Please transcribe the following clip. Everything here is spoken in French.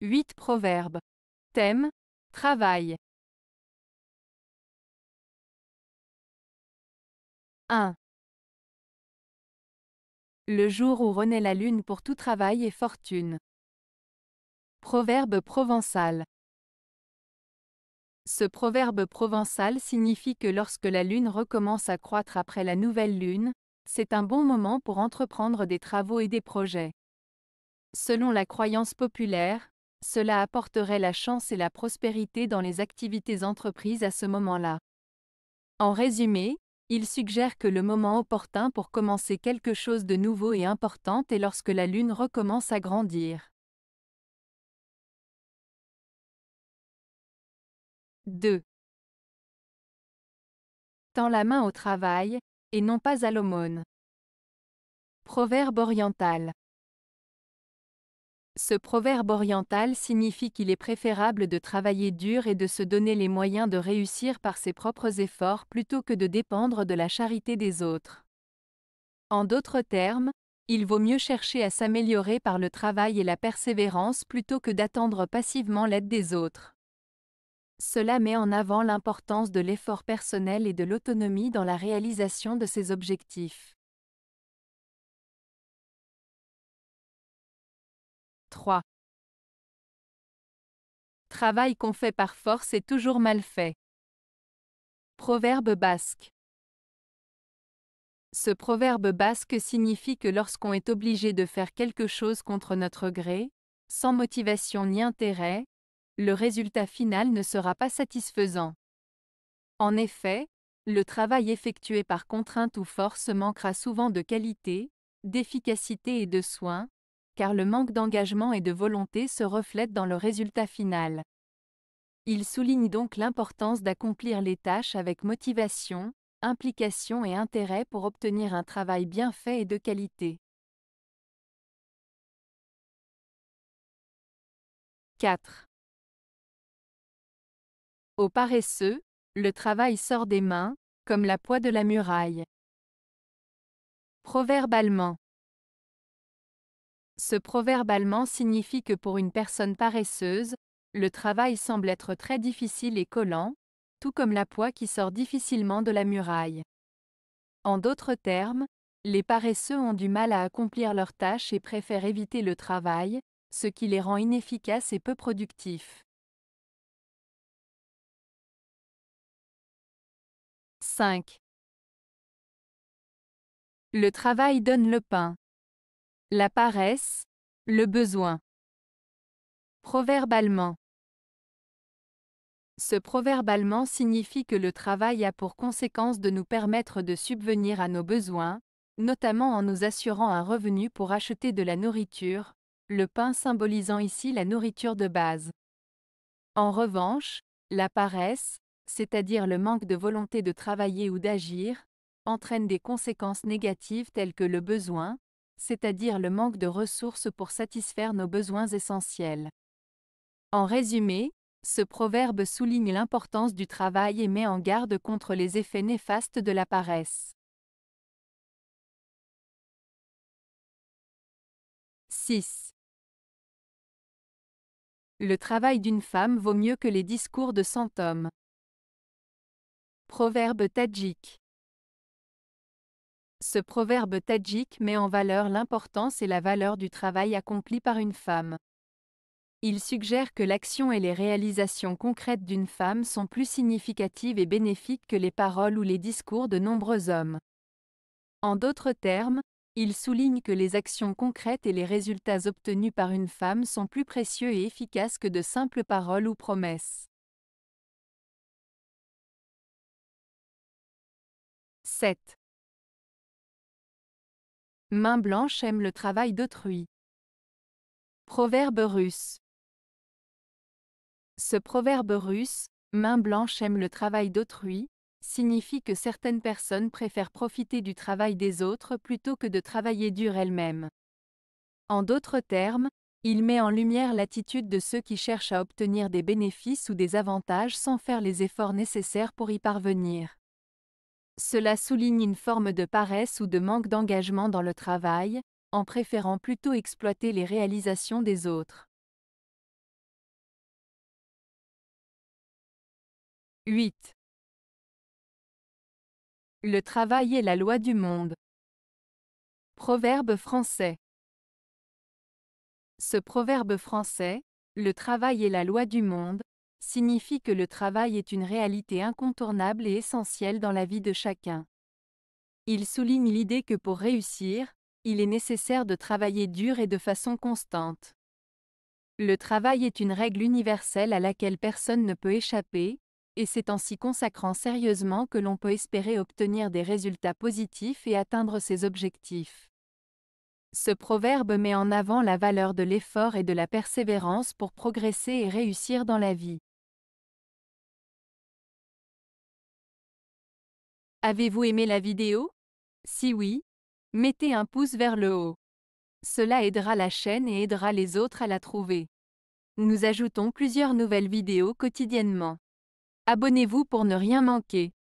8 proverbes. Thème: travail. 1. Le jour où renaît la lune pour tout travail et fortune. Proverbe provençal. Ce proverbe provençal signifie que lorsque la lune recommence à croître après la nouvelle lune, c'est un bon moment pour entreprendre des travaux et des projets. Selon la croyance populaire, cela apporterait la chance et la prospérité dans les activités entreprises à ce moment-là. En résumé, il suggère que le moment opportun pour commencer quelque chose de nouveau et important est lorsque la lune recommence à grandir. 2. Tends la main au travail, et non pas à l'aumône. Proverbe oriental. Ce proverbe oriental signifie qu'il est préférable de travailler dur et de se donner les moyens de réussir par ses propres efforts plutôt que de dépendre de la charité des autres. En d'autres termes, il vaut mieux chercher à s'améliorer par le travail et la persévérance plutôt que d'attendre passivement l'aide des autres. Cela met en avant l'importance de l'effort personnel et de l'autonomie dans la réalisation de ses objectifs. 3. Travail qu'on fait par force est toujours mal fait. Proverbe basque. Ce proverbe basque signifie que lorsqu'on est obligé de faire quelque chose contre notre gré, sans motivation ni intérêt, le résultat final ne sera pas satisfaisant. En effet, le travail effectué par contrainte ou force manquera souvent de qualité, d'efficacité et de soin, car le manque d'engagement et de volonté se reflète dans le résultat final. Il souligne donc l'importance d'accomplir les tâches avec motivation, implication et intérêt pour obtenir un travail bien fait et de qualité. 4. Aux paresseux, le travail sort des mains, comme la poix de la muraille. Proverbe allemand. Ce proverbe allemand signifie que pour une personne paresseuse, le travail semble être très difficile et collant, tout comme la poix qui sort difficilement de la muraille. En d'autres termes, les paresseux ont du mal à accomplir leurs tâches et préfèrent éviter le travail, ce qui les rend inefficaces et peu productifs. 5. Le travail donne le pain. La paresse, le besoin. Proverbe allemand. Ce proverbe allemand signifie que le travail a pour conséquence de nous permettre de subvenir à nos besoins, notamment en nous assurant un revenu pour acheter de la nourriture, le pain symbolisant ici la nourriture de base. En revanche, la paresse, c'est-à-dire le manque de volonté de travailler ou d'agir, entraîne des conséquences négatives telles que le besoin, c'est-à-dire le manque de ressources pour satisfaire nos besoins essentiels. En résumé, ce proverbe souligne l'importance du travail et met en garde contre les effets néfastes de la paresse. 6. Le travail d'une femme vaut mieux que les discours de 100 hommes. Proverbe tadjik. Ce proverbe tadjik met en valeur l'importance et la valeur du travail accompli par une femme. Il suggère que l'action et les réalisations concrètes d'une femme sont plus significatives et bénéfiques que les paroles ou les discours de nombreux hommes. En d'autres termes, il souligne que les actions concrètes et les résultats obtenus par une femme sont plus précieux et efficaces que de simples paroles ou promesses. 7. Main blanche aime le travail d'autrui. Proverbe russe. Ce proverbe russe, main blanche aime le travail d'autrui, signifie que certaines personnes préfèrent profiter du travail des autres plutôt que de travailler dur elles-mêmes. En d'autres termes, il met en lumière l'attitude de ceux qui cherchent à obtenir des bénéfices ou des avantages sans faire les efforts nécessaires pour y parvenir. Cela souligne une forme de paresse ou de manque d'engagement dans le travail, en préférant plutôt exploiter les réalisations des autres. 8. Le travail est la loi du monde. Proverbe français. Ce proverbe français, le travail est la loi du monde, signifie que le travail est une réalité incontournable et essentielle dans la vie de chacun. Il souligne l'idée que pour réussir, il est nécessaire de travailler dur et de façon constante. Le travail est une règle universelle à laquelle personne ne peut échapper, et c'est en s'y consacrant sérieusement que l'on peut espérer obtenir des résultats positifs et atteindre ses objectifs. Ce proverbe met en avant la valeur de l'effort et de la persévérance pour progresser et réussir dans la vie. Avez-vous aimé la vidéo? Si oui, mettez un pouce vers le haut. Cela aidera la chaîne et aidera les autres à la trouver. Nous ajoutons plusieurs nouvelles vidéos quotidiennement. Abonnez-vous pour ne rien manquer.